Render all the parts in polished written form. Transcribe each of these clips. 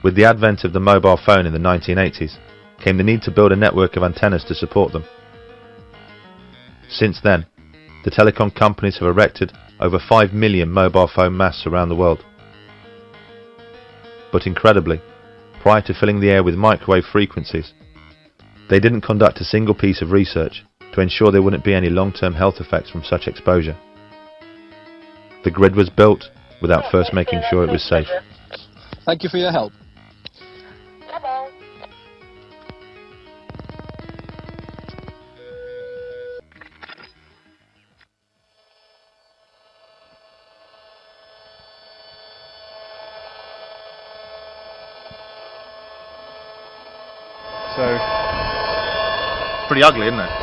With the advent of the mobile phone in the 1980s, came the need to build a network of antennas to support them. Since then, the telecom companies have erected over 5 million mobile phone masts around the world. But incredibly, prior to filling the air with microwave frequencies, they didn't conduct a single piece of research to ensure there wouldn't be any long-term health effects from such exposure. The grid was built without first making sure it was safe. Thank you for your help. So, Pretty ugly, isn't it?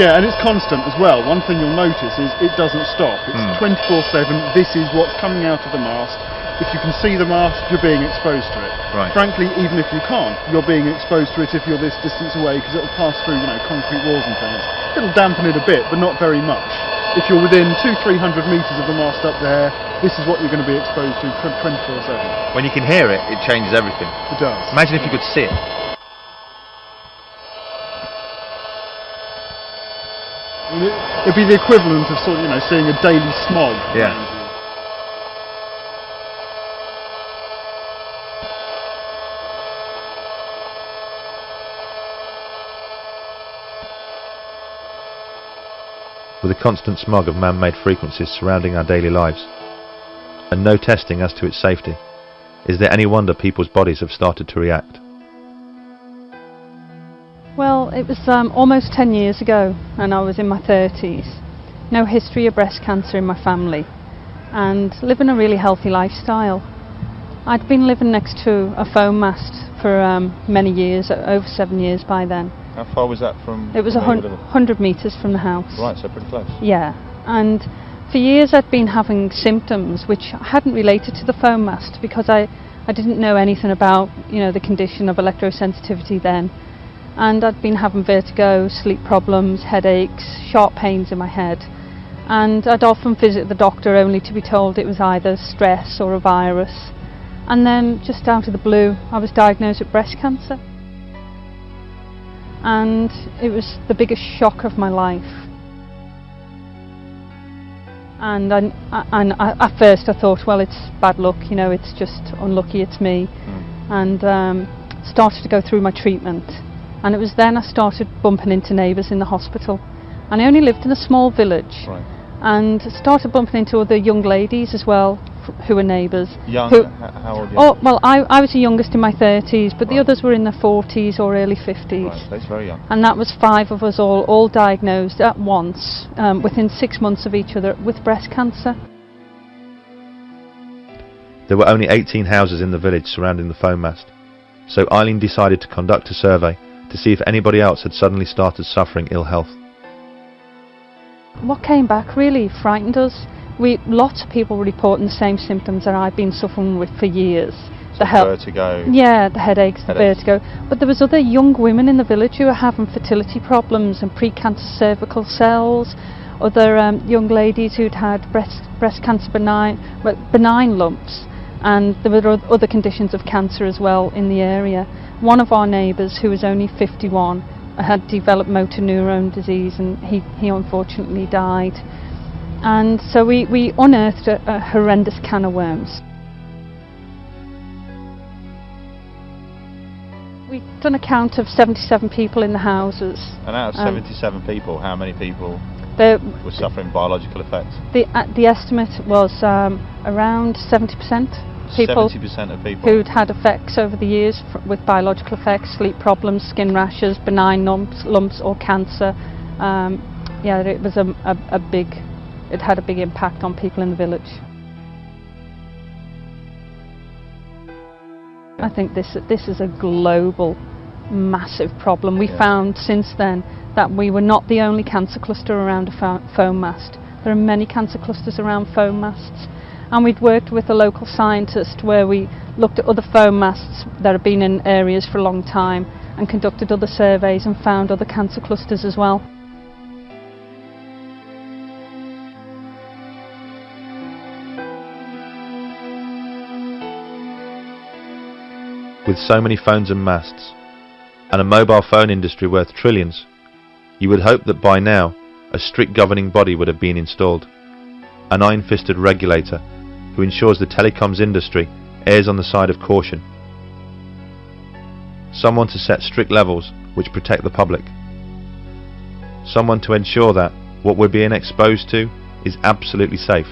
yeah, and it's constant as well. One thing you'll notice is it doesn't stop. It's 24/7. This is what's coming out of the mast. If you can see the mast, you're being exposed to it. Right. Frankly, even if you can't, you're being exposed to it if you're this distance away, because it'll pass through, concrete walls and things. It'll dampen it a bit, but not very much. If you're within 200-300 metres of the mast up there, this is what you're going to be exposed to 24/7. When you can hear it, it changes everything. It does. Imagine if you could see it. It'd be the equivalent of seeing a daily smog. Yeah. With a constant smog of man-made frequencies surrounding our daily lives, and no testing as to its safety, is there any wonder people's bodies have started to react? Well, it was almost 10 years ago, and I was in my 30s. No history of breast cancer in my family, and living a really healthy lifestyle. I'd been living next to a foam mast for many years, over 7 years by then. How far was that from? It was 100 metres from the house. Right, so pretty close. Yeah, and for years I'd been having symptoms which hadn't related to the foam mast, because I didn't know anything about the condition of electrosensitivity then. And I'd been having vertigo, sleep problems, headaches, sharp pains in my head. And I'd often visit the doctor only to be told it was either stress or a virus. And then, just out of the blue, I was diagnosed with breast cancer. And it was the biggest shock of my life. And at first I thought, well, it's bad luck, it's just unlucky, it's me. And started to go through my treatment. And it was then I started bumping into neighbours in the hospital. And I only lived in a small village. Right. And started bumping into other young ladies as well, who were neighbours. Young? How old? Oh, well, I was the youngest in my 30s, but the others were in their 40s or early 50s. Right, that's very young. And that was 5 of us all diagnosed at once, within 6 months of each other, with breast cancer. There were only 18 houses in the village surrounding the foam mast, so Eileen decided to conduct a survey to see if anybody else had suddenly started suffering ill health. What came back really frightened us. Lots of people were reporting the same symptoms that I've been suffering with for years. So vertigo? Yeah, the headaches, the vertigo. But there was other young women in the village who were having fertility problems and pre-cancer cervical cells, other young ladies who'd had breast cancer benign lumps, and there were other conditions of cancer as well in the area. One of our neighbours, who was only 51, had developed motor neurone disease, and he unfortunately died. And so we unearthed a horrendous can of worms. We've done a count of 77 people in the houses. And out of 77 people, how many people were suffering biological effects? The estimate was around 70%. People 70% of people who'd had effects over the years with biological effects, sleep problems, skin rashes, benign lumps or cancer. Yeah, it was it had a big impact on people in the village. I think this is a global, massive problem. We found since then that we were not the only cancer cluster around a foam mast. There are many cancer clusters around foam masts. And we'd worked with a local scientist where we looked at other foam masts that have been in areas for a long time and conducted other surveys and found other cancer clusters as well. With so many phones and masts, and a mobile phone industry worth trillions, you would hope that by now a strict governing body would have been installed, an iron-fisted regulator who ensures the telecoms industry errs on the side of caution, someone to set strict levels which protect the public, someone to ensure that what we're being exposed to is absolutely safe.